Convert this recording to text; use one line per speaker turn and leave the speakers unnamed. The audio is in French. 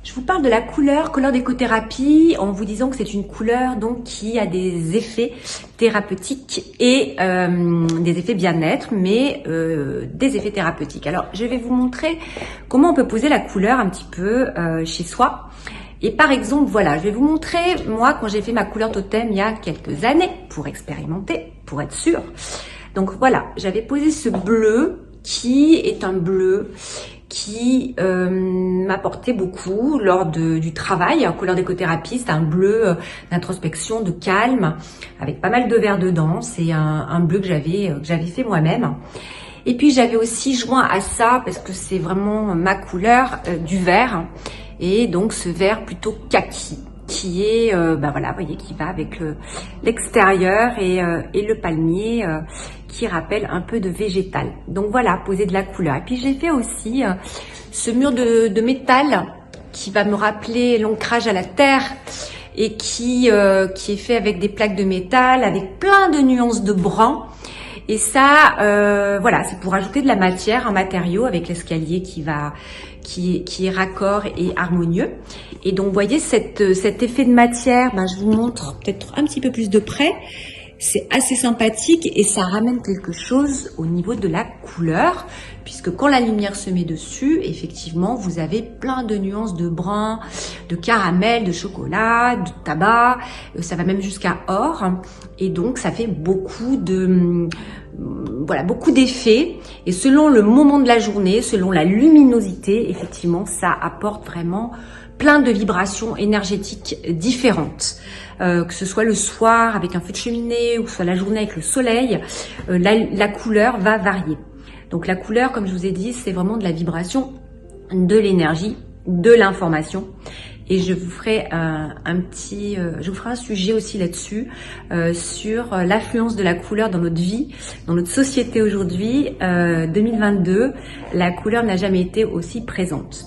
Je vous parle de la couleur d'écothérapie en vous disant que c'est une couleur donc qui a des effets thérapeutiques et des effets bien-être, mais des effets thérapeutiques. Alors, je vais vous montrer comment on peut poser la couleur un petit peu chez soi. Et par exemple, voilà, je vais vous montrer, moi, quand j'ai fait ma couleur totem il y a quelques années, pour expérimenter, pour être sûr. Donc voilà, j'avais posé ce bleu qui est un bleu qui m'apportait beaucoup lors du travail. En couleur d'écothérapie, c'est un bleu d'introspection, de calme, avec pas mal de vert dedans. C'est un bleu que j'avais fait moi-même. Et puis j'avais aussi joint à ça, parce que c'est vraiment ma couleur, du vert. Et donc ce vert plutôt kaki, qui est, voilà, vous voyez, qui va avec l'extérieur et le palmier, qui rappelle un peu de végétal. Donc voilà, poser de la couleur. Et puis j'ai fait aussi ce mur de métal qui va me rappeler l'ancrage à la terre et qui est fait avec des plaques de métal, avec plein de nuances de brun. Et ça, voilà, c'est pour ajouter de la matière, un matériau avec l'escalier qui est raccord et harmonieux. Et donc, vous voyez cet effet de matière, je vous montre peut-être un petit peu plus de près. C'est assez sympathique et ça ramène quelque chose au niveau de la couleur, puisque quand la lumière se met dessus, effectivement, vous avez plein de nuances de brun, de caramel, de chocolat, de tabac, ça va même jusqu'à or. Et donc, ça fait beaucoup d'effets. Et selon le moment de la journée, selon la luminosité, effectivement, ça apporte vraiment plein de vibrations énergétiques différentes. Que ce soit le soir avec un feu de cheminée ou que ce soit la journée avec le soleil, la couleur va varier. Donc la couleur, comme je vous ai dit, c'est vraiment de la vibration, de l'énergie, de l'information. Et je vous ferai je vous ferai un sujet aussi là-dessus, sur l'influence de la couleur dans notre vie, dans notre société aujourd'hui, 2022. La couleur n'a jamais été aussi présente.